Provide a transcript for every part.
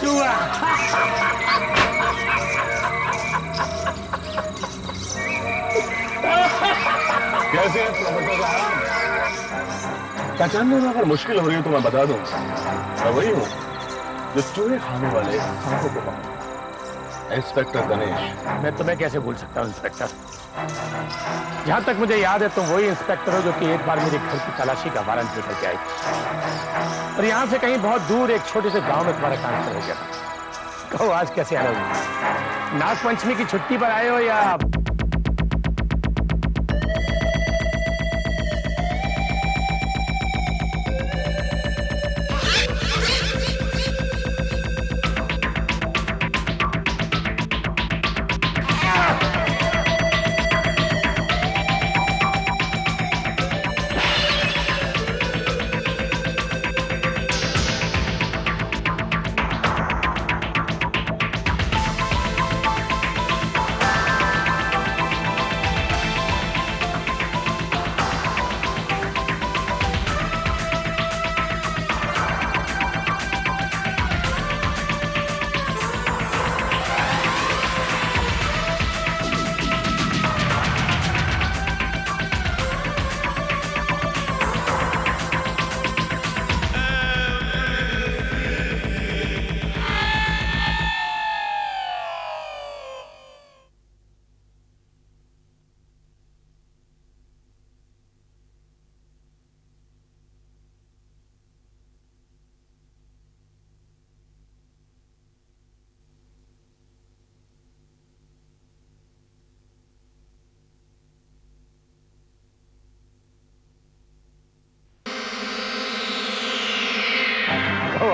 चूहा। कैसे हैं प्रोफेसर साहब? पहचानने में अगर मुश्किल हो रही है तो मैं बता दूं, मैं वही हूं जो चूहे खाने वाले सांपों को पकड़ता है, इंस्पेक्टर गणेश। मैं तुम्हें कैसे भूल सकता हूं इंस्पेक्टर? जहां तक मुझे याद है तुम वही इंस्पेक्टर हो जो कि एक बार मेरे घर की तलाशी का वारंट लेकर के आई, और यहां से कहीं बहुत दूर एक छोटे से गांव में तुम्हारा ट्रांसफर हो गया था। कहो आज कैसे आए हो? नाग पंचमी की छुट्टी पर आए हो या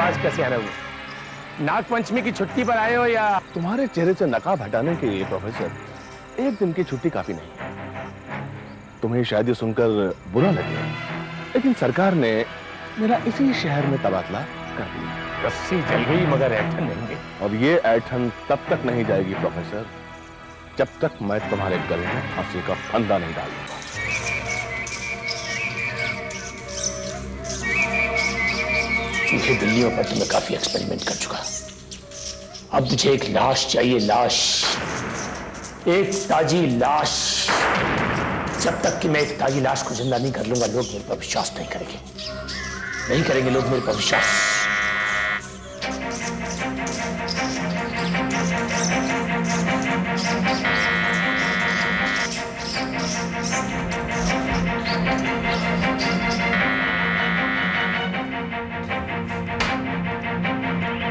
आज कैसे आए हो? नाग पंचमी की छुट्टी पर आए हो या तुम्हारे चेहरे से नकाब हटाने के लिए प्रोफेसर एक दिन की छुट्टी काफी नहीं है। तुम्हें शायद ये सुनकर बुरा लगे, लेकिन सरकार ने मेरा इसी शहर में तबादला कर दिया। रस्सी जल गई मगर ऐठन नहीं गई। और ये ऐठन तब तक नहीं जाएगी प्रोफेसर जब तक मैं तुम्हारे गले में फांसी का फंदा नहीं डालूंगा। मुझे बिल्लियों पर तो मैं काफी एक्सपेरिमेंट कर चुका। अब मुझे एक लाश चाहिए, लाश, एक ताजी लाश। जब तक कि मैं एक ताजी लाश को जिंदा नहीं कर लूंगा लोग मेरे पर विश्वास नहीं करेंगे, नहीं करेंगे लोग मेरे पर विश्वास।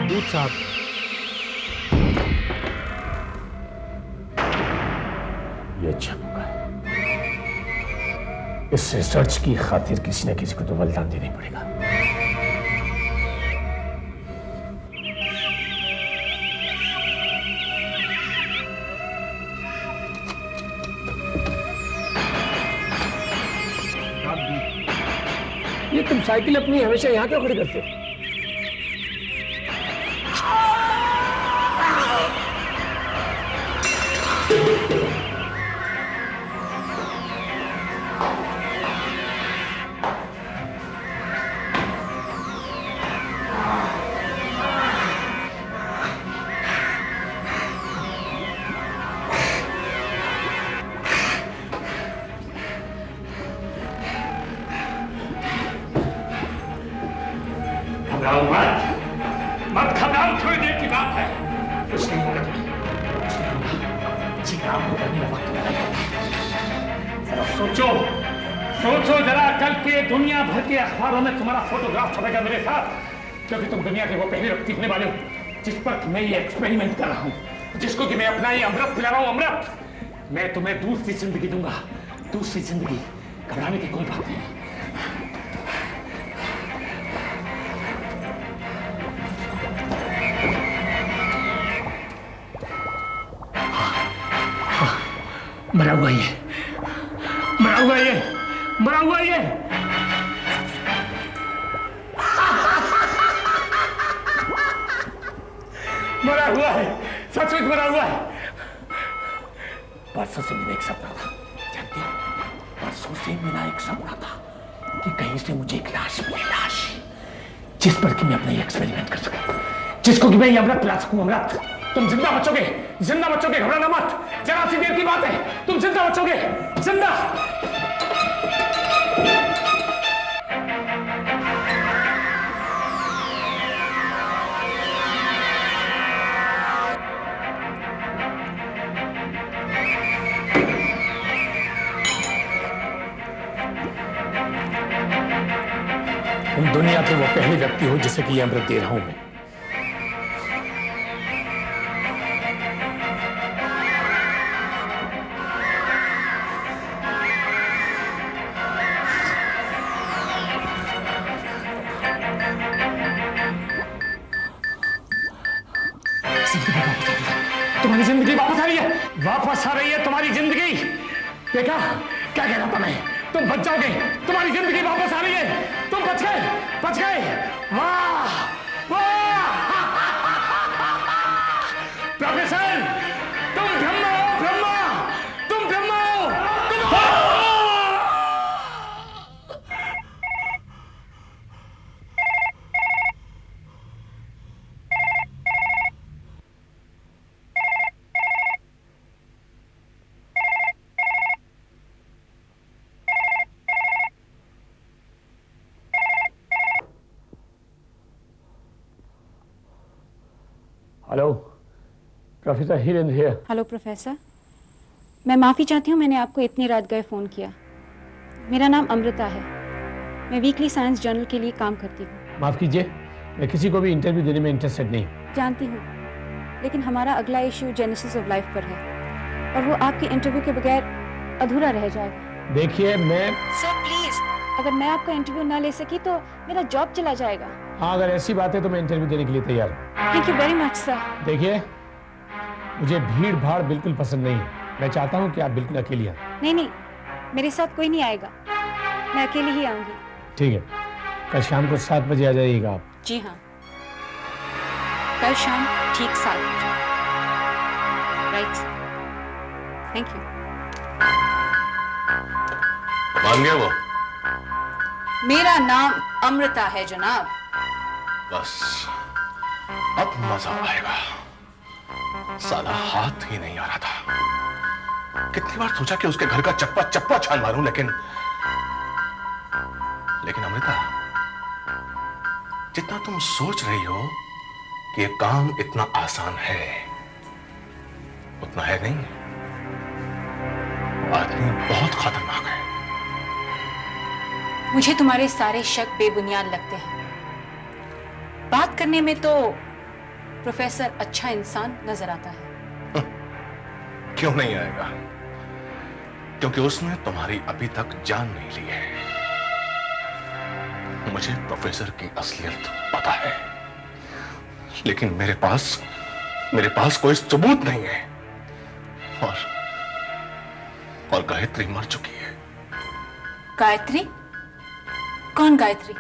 दूध साहब, ये अच्छा मौका है। इस रिसर्च की खातिर किसी न किसी को तो बलिदान देना ही पड़ेगा। ये तुम साइकिल अपनी हमेशा यहाँ क्यों खड़ी करते हो? घबराओ मत, मत घबराओ, थोड़ी देर की बात है, कुछ नहीं होगा तुम्हें। जी काम को करने में वक्त लगाएगा। जरा सोचो, सोचो जरा, कल के दुनिया भर के अखबारों में तुम्हारा फोटोग्राफ छपेगा मेरे साथ, क्योंकि तुम दुनिया के वो पहले व्यक्ति होने वाले हो जिस पर मैं ये एक्सपेरिमेंट कर रहा हूँ, जिसको कि मैं अपना ये अमृत पिला रहा हूँ, अमृत। मैं तुम्हें दूसरी जिंदगी दूंगा, दूसरी जिंदगी। घबराने की कोई बात नहीं। मरा हुआ ये, मरा हुआ ये, मरा हुआ ये। मरा हुआ है, सचमुच मरा हुआ है। परसों से मेरा एक सपना था, जानते हो, परसों से मेरा एक सपना था कि कहीं से मुझे एक लाश मिले, लाश जिस पर कि मैं अपना एक्सपेरिमेंट कर सकूं। जिसको कि मैं ये अमृत पिला सकूं। अमृत, तुम जिंदा बचोगे, घबराना मत। जरा सी देर की बात है, तुम जिंदा बचोगे, जिंदा। तुम दुनिया के वो पहले व्यक्ति हो जिसे कि ये अमृत दे रहा हूं मैं। तुम्हारी जिंदगी वापस आ रही है, वापस आ रही है तुम्हारी जिंदगी। देखा क्या कह रहा था मैं, तुम बच जाओगे, तुम्हारी जिंदगी वापस आ रही है, तुम बच गए। वाह वाह प्रोफेसर, तुम ब्रह्मा हो, तुम ब्रह्मा हो। Hello professor Hirendra here. Hello professor, मैं माफ़ी चाहती हूँ मैंने आपको इतनी रात गए फ़ोन किया। मेरा नाम अमृता है, मैं वीकली साइंस जर्नल के लिए काम करती हूँ। माफ़ कीजिए, मैं किसी को भी इंटरव्यू देने में इंटरेस्टेड नहीं। जानती हूँ, लेकिन हमारा अगला इश्यू जेनेसिस ऑफ लाइफ पर है और वो आपके इंटरव्यू के बगैर अधूरा रह जाएगा। देखिए मैं सर प्लीज़, अगर मैं आपका इंटरव्यू ना ले सकी तो मेरा जॉब चला जाएगा। हाँ, अगर ऐसी बात है तो मैं इंटरव्यू देने के लिए तैयार हूँ। Thank you very much sir. देखिए, मुझे भीड़ भाड़ बिल्कुल पसंद नहीं है। मैं चाहता हूँ कि आप बिल्कुल अकेली आए। नहीं, मेरे साथ कोई नहीं आएगा, मैं अकेली ही आऊँगी। ठीक है, कल शाम को 7 बजे आ जाइएगा आप। जी हाँ, कल शाम ठीक 7 बजे। Right sir, thank you. मान गया वो? मेरा नाम अमृता है जनाब। बस अब मजा आएगा। साला हाथ ही नहीं आ रहा था। कितनी बार सोचा कि उसके घर का चप्पा छान मारूं, लेकिन अमृता, जितना तुम सोच रही हो कि यह काम इतना आसान है, उतना है नहीं। आदमी बहुत खतरनाक है। मुझे तुम्हारे सारे शक बेबुनियाद लगते हैं। बात करने में तो प्रोफेसर अच्छा इंसान नजर आता है। क्यों नहीं आएगा? क्योंकि उसने तुम्हारी अभी तक जान नहीं ली है। मुझे प्रोफेसर की असलियत पता है, लेकिन मेरे पास कोई सबूत नहीं है। और गायत्री मर चुकी है। गायत्री? कौन गायत्री?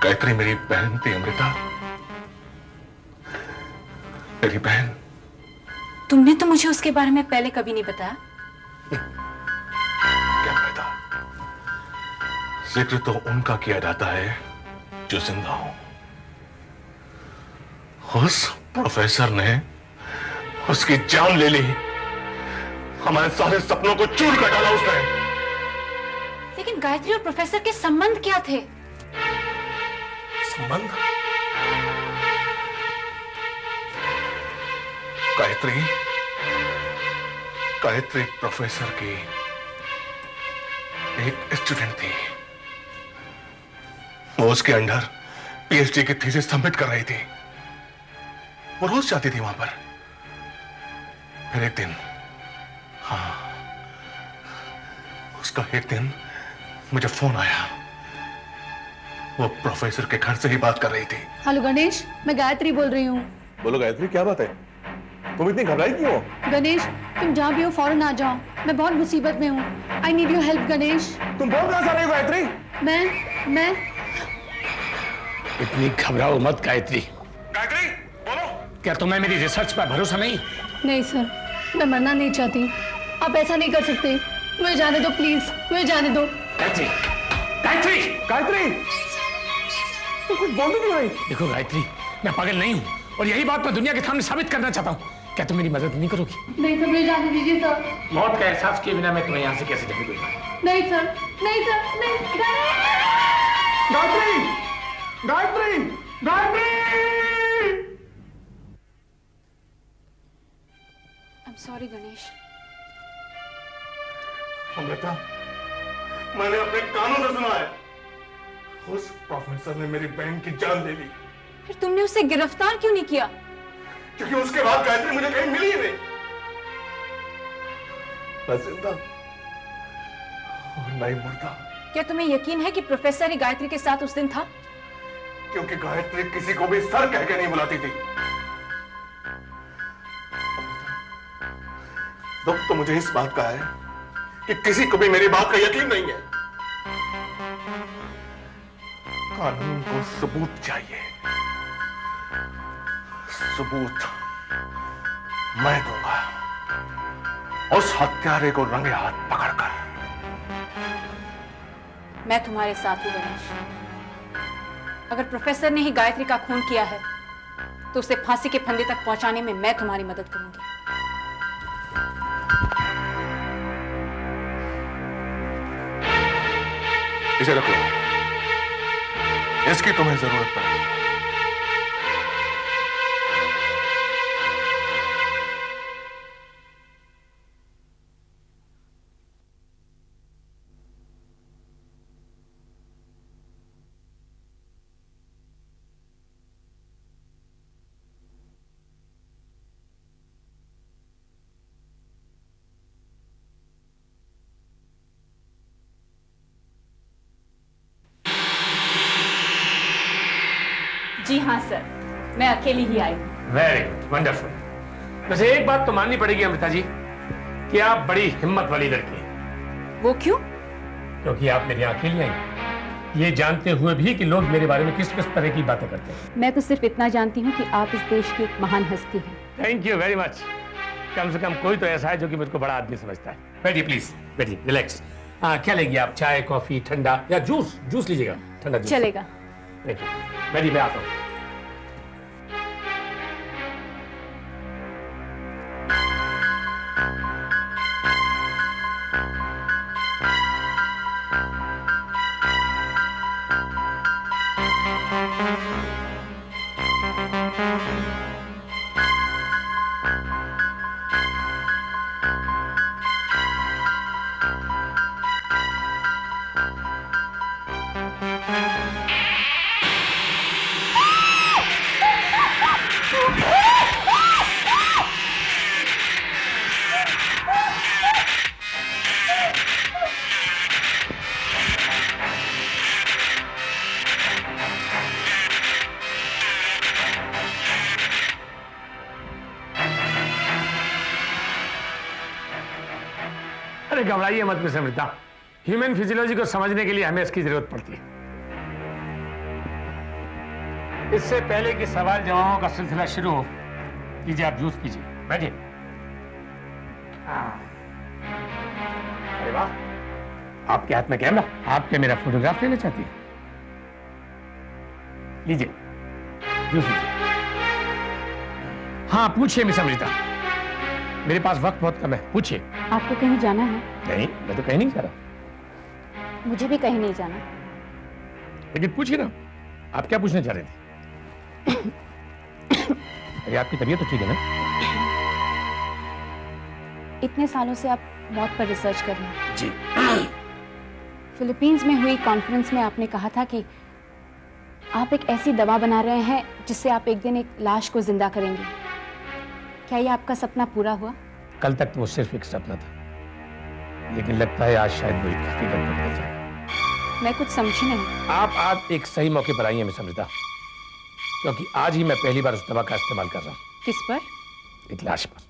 गायत्री मेरी बहन थी अमृता, मेरी बहन। तुमने तो मुझे उसके बारे में पहले कभी नहीं बताया। क्या फायदा? जिक्र तो उनका किया जाता है जो जिंदा हो। उस प्रोफेसर ने उसकी जान ले ली। हमारे सारे सपनों को चूर कर डाला उसने। लेकिन गायत्री और प्रोफेसर के संबंध क्या थे? संबंध? गायत्री प्रोफेसर की एक स्टूडेंट थी। वो उसके अंडर पीएचडी की थीसिस सबमिट कर रही थी। वो रोज जाती थी वहां पर। फिर एक दिन, हाँ, उसका एक दिन मुझे फोन आया। वो प्रोफेसर के घर से ही बात कर रही थी। हेलो गणेश, मैं गायत्री बोल रही हूँ। बोलो गायत्री, क्या बात है? तुम इतनी घबराई क्यों हो? गणेश, तुम जहाँ भी हो फौरन आ जाओ, मैं बहुत मुसीबत में हूँ। I need your help Ganesh. तुम बोल कहां से रही हो गायत्री? मैं इतनी घबराओ मत गायत्री। गायत्री बोलो। क्या तुम्हें मेरी रिसर्च पर भरोसा नहीं? नहीं सर, मैं मरना नहीं चाहती। आप ऐसा नहीं कर सकते। मुझे जाने दो प्लीज, मुझे जाने दो। गायत्री, गायत्री, गायत्री तो कुछ बोल क्यों नहीं? देखो गायत्री, मैं पागल नहीं हूँ और यही बात मैं दुनिया के सामने साबित करना चाहता हूँ। क्या तुम मेरी मदद नहीं करोगी? नहीं सर, मुझे जाने दीजिए सर। मौत का एहसास किए बिना मैं तुम्हें यहाँ से कैसे जाने दूंगा? नहीं सर, नहीं सर, नहीं। Gayatri, Gayatri, Gayatri! I am sorry Ganesh. Amrita, मैंने अपने कानों से सुना है, उस प्रोफेसर ने मेरी बहन की जान ले ली। फिर तुमने उसे गिरफ्तार क्यों नहीं किया? क्योंकि उसके बाद गायत्री मुझे कहीं मिली ही नहीं। मैं जिंदा और नहीं मुर्दा। क्या तुम्हें यकीन है कि प्रोफेसर ही गायत्री के साथ उस दिन था? क्योंकि गायत्री किसी को भी सर कह के नहीं बुलाती थी। दुख तो मुझे इस बात का है कि किसी को भी मेरी बात का यकीन नहीं है। कानून को सबूत चाहिए। सबूत मैं दूंगा, उस हत्यारे को रंगे हाथ पकड़कर। मैं तुम्हारे साथ हूं गणेश। अगर प्रोफेसर ने ही गायत्री का खून किया है तो उसे फांसी के फंदे तक पहुंचाने में मैं तुम्हारी मदद करूंगी। इसे रख लो, इसकी तुम्हें जरूरत पड़ेगी। जी हाँ सर, मैं अकेली ही आई हूँ। Very good, wonderful. वैसे एक बात तो माननी पड़ेगी अमृता जी कि आप बड़ी हिम्मत वाली लड़की हैं। वो क्यों? क्योंकि आप मेरे यहाँ अकेली आई, ये जानते हुए भी कि लोग मेरे बारे में किस किस तरह की बातें करते हैं। मैं तो सिर्फ इतना जानती हूँ कि आप इस देश की एक महान हस्ती हैं। Thank you very much. कम से कम कोई तो ऐसा है जो कि मुझको बड़ा आदमी समझता है। बैठिए प्लीज, बैठिए, रिलैक्स। क्या लेंगे आप? चाय, कॉफी, ठंडा या जूस? जूस लीजिएगा, ठंडा जूस चलेगा। Thank you. बैठिए, मैं आता हूँ। अरे घबराइए मत मिस अमृता, ह्यूमन फिजियोलॉजी को समझने के लिए हमें इसकी जरूरत पड़ती है। इससे पहले कि सवाल जवाबों का सिलसिला शुरू हो, लीजिए आप जूस पीजिए, बैठिए। अरे वाह, आपके हाथ में कैमरा, आप क्या मेरा फोटोग्राफ लेना चाहती है? लीजिए जूस लीजिए। हाँ पूछिए मिस अमृता, मेरे पास वक्त बहुत कम है, पूछिए। आपको कहीं जाना है? नहीं, मैं तो कहीं नहीं जा रहा। मुझे भी कहीं नहीं जाना। लेकिन पूछिए ना, आप क्या पूछना चाह रहे थे? अरे आपकी तबीयत तो ठीक है ना? इतने सालों से आप मौत पर रिसर्च कर रहे हैं। जी। फिलीपींस में हुई कॉन्फ्रेंस में आपने कहा था कि आप एक ऐसी दवा बना रहे हैं जिससे आप एक दिन एक लाश को जिंदा करेंगे। क्या ये आपका सपना पूरा हुआ? कल तक तो वो सिर्फ एक सपना था, लेकिन लगता है आज शायद वो एक हकीकत बनने जाए। मैं कुछ समझी नहीं। आप आज एक सही मौके पर आई हैं मिस अमृता, क्योंकि आज ही मैं पहली बार उस दवा का इस्तेमाल कर रहा हूँ। किस पर? एक लाश पर।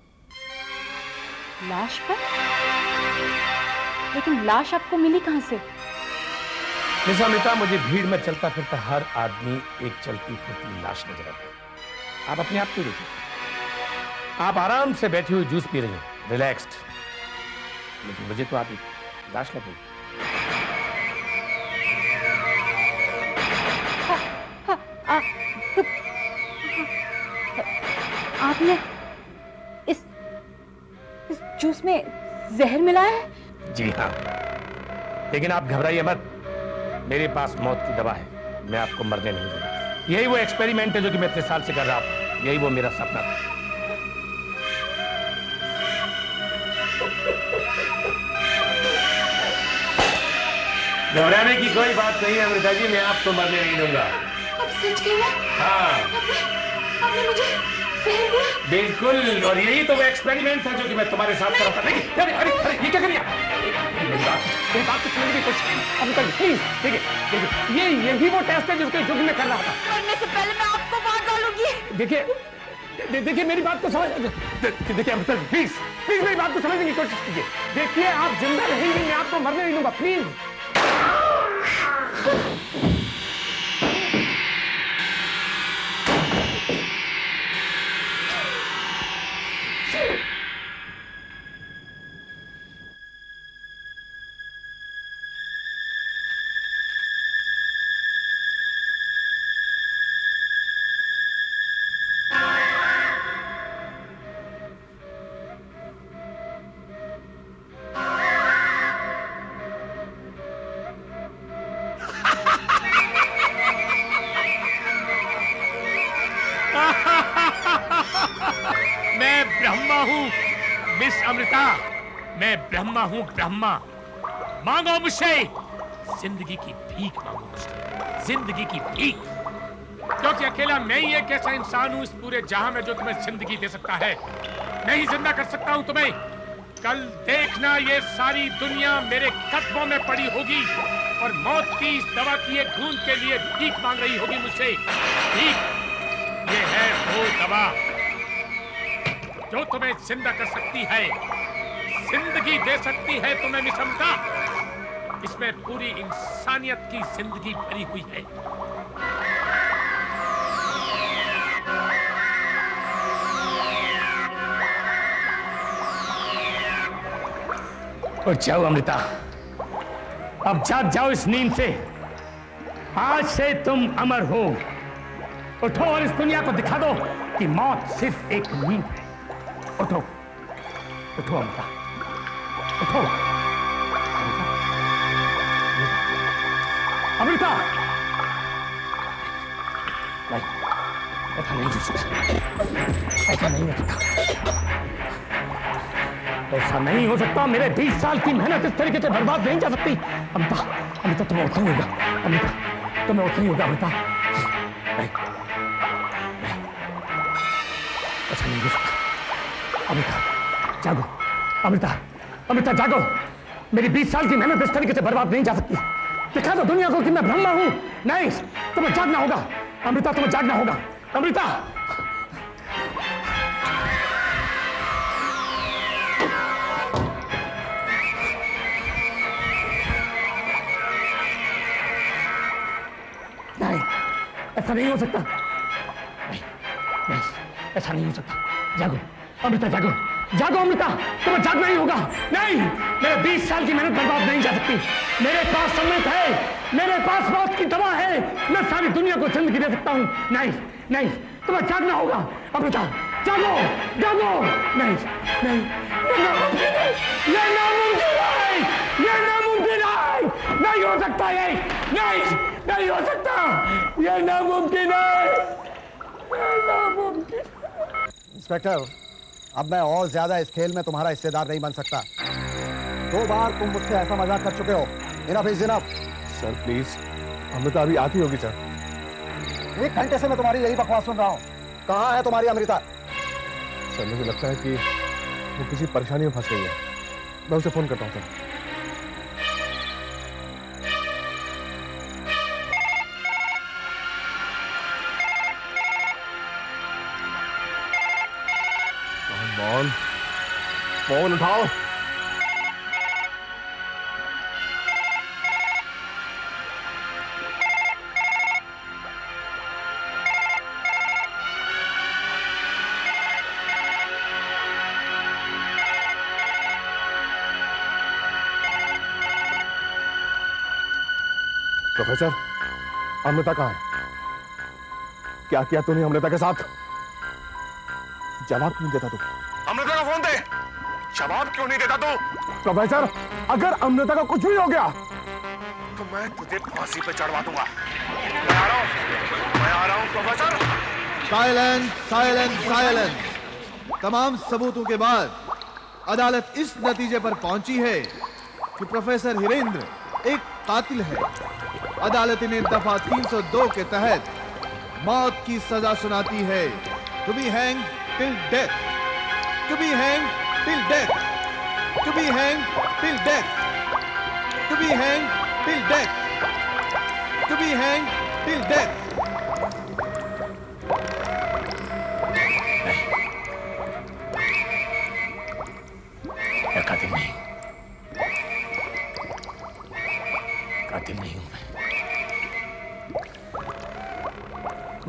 लाश पर? लेकिन लाश आपको मिली कहां से? मिस अमृता, मुझे भीड़ में चलता फिरता हर आदमी एक चलती फिरती लाश नजर आता है। आप अपने आप को देखिए, आप आराम से बैठी हुई जूस पी रही हैं, रिलैक्स्ड, लेकिन मुझे तो आप एक लाश लग गई। जहर मिलाया है? जी हाँ, लेकिन आप घबराइए मत, मेरे पास मौत की दवा है, मैं आपको मरने नहीं दूंगा। यही वो एक्सपेरिमेंट है जो कि मैं इतने साल से कर रहा हूँ, यही वो मेरा सपना था। घबराने की कोई बात नहीं है अमृता जी, मैं आपको मरने नहीं दूंगा। अब सच कह रहे? हाँ आपने मुझे जहर दिया? बिल्कुल, और यही तो वो एक्सपेरिमेंट था जो कि मैं तुम्हारे साथ कर रहा था। देखिए, अरे अरे अरे ये क्या करिए? मेरी बात तो सुनने की कोशिश अमृता जी प्लीज। देखिए देखिए, यही वो टेस्ट है जो कि मैं कर रहा था। मरने से पहले मैं आपको मार डालूंगी। देखिए देखिए मेरी बात को समझ, देखिए अमृता जी प्लीज प्लीज मेरी बात को समझने की कोशिश कीजिए। देखिए आप जिंदा रहेंगे, मैं आपको मरने नहीं दूंगा, प्लीज। मैं ब्रह्मा हूँ मिस अमृता, मैं ब्रह्मा हूँ, ब्रह्मा। मांगो मुझसे जिंदगी की भीख, मांगो मुझसे जिंदगी की भीख, क्योंकि अकेला मैं ही एक ऐसा इंसान हूँ इस पूरे जहां में जो तुम्हें जिंदगी दे सकता है। मैं ही जिंदा कर सकता हूँ तुम्हें। कल देखना ये सारी दुनिया मेरे कदमों में पड़ी होगी और मौत की इस दवा की एक बूंद के लिए भीख मांग रही होगी मुझसे। भीख, ये है वो दवा जो तुम्हें जिंदा कर सकती है, जिंदगी दे सकती है तुम्हें मिस अमृता। इसमें पूरी इंसानियत की जिंदगी भरी हुई है। उठ जाओ अमृता, अब जाग जाओ इस नींद से। आज से तुम अमर हो। उठो और इस दुनिया को दिखा दो कि मौत सिर्फ एक नींद है। उठो उठो अमृता, उठो अमृता। नहीं, ऐसा नहीं हो सकता, ऐसा नहीं हो सकता, ऐसा नहीं हो सकता। मेरे 20 साल की मेहनत इस तरीके से बर्बाद नहीं जा सकती। अमृता, अमृता तुम्हें उठना ही होगा, अमृता तुम्हें उठना ही होगा। अमृता नहीं, ऐसा नहीं हो सकता। अमृता जागो, अमृता, अमृता जागो। मेरी 20 साल की मेहनत इस तरीके से बर्बाद नहीं जा सकती। दिखा दो दुनिया को कि मैं ब्रह्मा हूं। नहीं, तुम्हें जागना होगा अमृता, तुम्हें जागना होगा अमृता। नहीं, ऐसा नहीं हो सकता। नहीं, नहीं, ऐसा नहीं हो सकता। जागो अमृता, जागो, जागो अमृता, तुम्हें जागना ही होगा। नहीं, मेरे 20 साल की मेहनत बर्बाद नहीं जा सकती। मेरे पास अमृत है, मेरे पास मौत की दवा है। मैं सारी दुनिया को जिंदगी दे सकता हूँ। नहीं, नहीं, तुम्हें जागना होगा अमृता, जागो, जागो। नहीं, नहीं, ये नामुमकिन है, ये नामुमकिन है, ये नामुमकिन है। नहीं हो सकता ये, नहीं, नहीं हो सकता, ये नामुमकिन है, ये नामुमकिन। इंस्पेक्टर, अब मैं और ज्यादा इस खेल में तुम्हारा हिस्सेदार नहीं बन सकता। 2 बार तुम मुझसे ऐसा मजाक कर चुके हो। Enough is enough. Sir please, Amrita अभी आती होगी सर। 1 घंटे से मैं तुम्हारी यही बकवास सुन रहा हूँ। कहाँ है तुम्हारी अमृता? सर मुझे लगता है कि वो किसी परेशानी में फंस गई है। मैं उसे फोन करता हूँ सर। फोन उठाओ। प्रोफेसर, अमृता कहाँ है? क्या किया तूने अमृता के साथ? जवाब क्यों देता तू? अमृता का फोन दे, जवाब क्यों नहीं देता तू? प्रोफेसर, अगर अमृता का कुछ भी हो गया तो मैं तुझे फांसी पे चढ़वा दूंगा। मैं आ रहा हूं प्रोफेसर। Silence, silence, silence. तमाम सबूतों के बाद अदालत इस नतीजे पर पहुंची है कि प्रोफेसर हिरेंद्र एक कातिल है। अदालत ने दफा 302 के तहत मौत की सजा सुनाती है। To be hang till death, to be hang till death, to be hang till death, to be hang till death, to be hang till death. मैं कातिल नहीं, कातिल नहीं हूं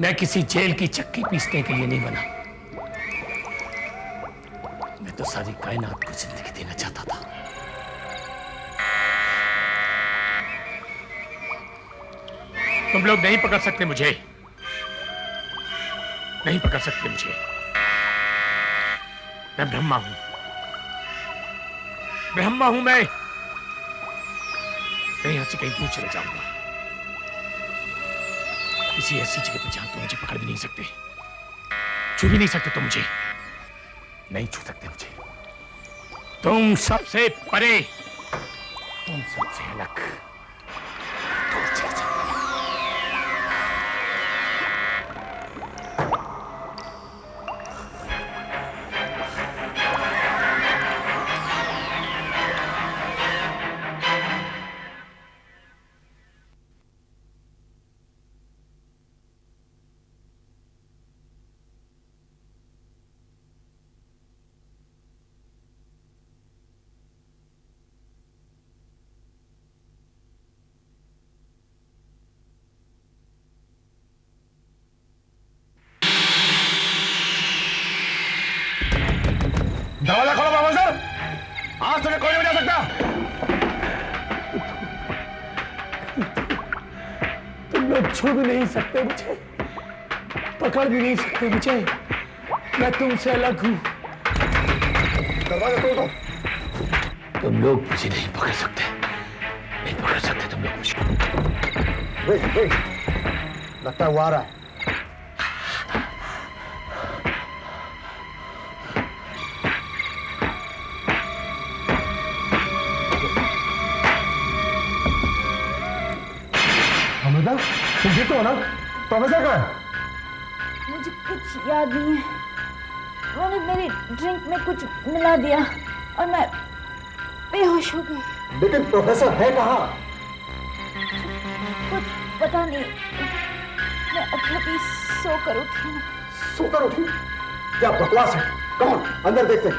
मैं किसी जेल की चक्की पीसने के लिए नहीं बना। मैं तो सारी कायनात को जिंदगी देना चाहता था। तुम लोग नहीं पकड़ सकते मुझे, नहीं पकड़ सकते मुझे। मैं ब्रह्मा हूं, ब्रह्मा हूं मैं यहां से कहीं दूर चले जाऊंगा, किसी ऐसी जगह पर जहां तुम मुझे पकड़ भी नहीं सकते, छू भी नहीं सकते। तुम मुझे नहीं छू सकते मुझे। तुम सबसे परे, तुम सबसे अलग। दूर चले जाओ। दरवाजा खोलो प्रोफेसर, आज तुम्हें कोई नहीं बचा सकता। तुम लोग छू भी नहीं सकते मुझे, पकड़ भी नहीं सकते मुझे। मैं तुमसे अलग हूं। दरवाजा तोड़ दो। तुम लोग मुझे नहीं पकड़ सकते, नहीं पकड़ सकते तुम लोग मुझे। वेट, वेट, लगता है वो आ रहा है। अमृता, तुम जीतो हो ना? प्रोफेसर कहाँ है? मुझे कुछ याद नहीं है। उन्होंने मेरी ड्रिंक में कुछ मिला दिया और मैं बेहोश हो गई। लेकिन प्रोफेसर है कहाँ? कुछ पता नहीं। मैं अभी सोकर उठी हूँ। सोकर उठी? क्या बकवास है? कम ऑन, अंदर देखते हैं।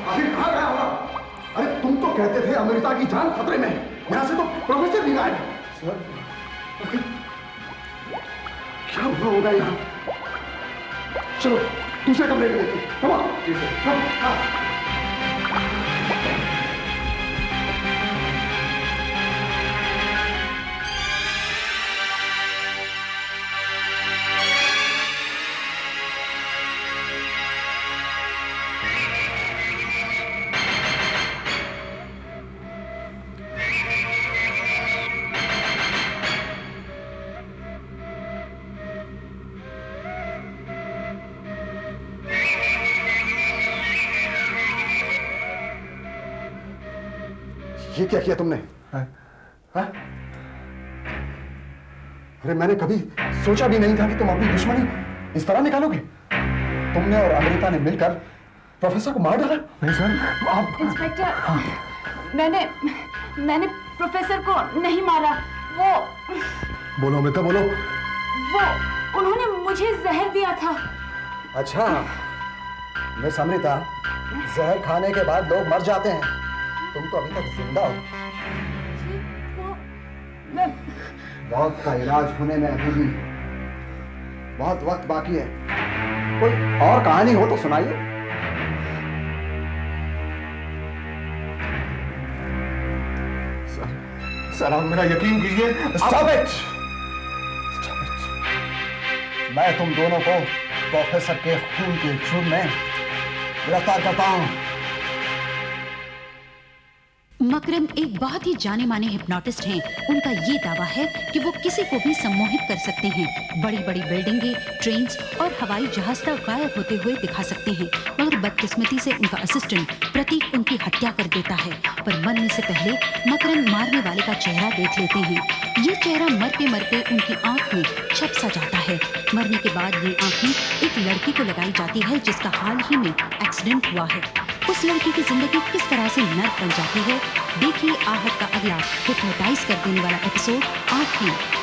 आखिर कहाँ गया होगा? अरे तुम तो कहते थे अमृता की जान खतरे में है। यहाँ से तो प्रोफेसर भी गायब है। सर, क्या हुआ होगा यहाँ? चलो दूसरे कमरे में देखते हैं। Come on. जी सर। ये क्या किया तुमने? हाँ? अरे मैंने कभी सोचा भी नहीं था कि तुम अपनी दुश्मनी इस तरह निकालोगे। तुमने और अमृता ने मिलकर प्रोफेसर को मार डाला। नहीं सर, आप इंस्पेक्टर, मैंने प्रोफेसर को नहीं मारा। बोलो अमृता, बोलो। उन्होंने मुझे जहर दिया था। अच्छा मिस अमृता, जहर खाने के बाद लोग मर जाते हैं, तुम तो अभी तक जिंदा हो। मौत का इलाज होने में अभी भी बहुत वक्त बाकी है। कोई और कहानी हो तो सुनाइए। सर, सर आप मेरा यकीन कीजिए। Stop it! Stop it! मैं तुम दोनों को प्रोफेसर के खून के जुर्म में गिरफ्तार करता हूं। मकरंद एक बहुत ही जाने माने हिप्नोटिस्ट हैं। उनका ये दावा है कि वो किसी को भी सम्मोहित कर सकते हैं। बड़ी बड़ी बिल्डिंगें, ट्रेन्स और हवाई जहाज तक गायब होते हुए दिखा सकते हैं। मगर बदकिस्मती से उनका असिस्टेंट प्रतीक उनकी हत्या कर देता है। पर मरने से पहले मकरंद मारने वाले का चेहरा देख लेते हैं। ये चेहरा मरते मरते उनकी आंख में छप सा जाता है। मरने के बाद ये आंखें एक लड़की को लगाई जाती है जिसका हाल ही में एक्सीडेंट हुआ है। उस लड़की की जिंदगी किस तरह से नर्क बन जाती है, देखिए आहट का अगला हिप्नोटाइज कर देने वाला एपिसोड आँखें।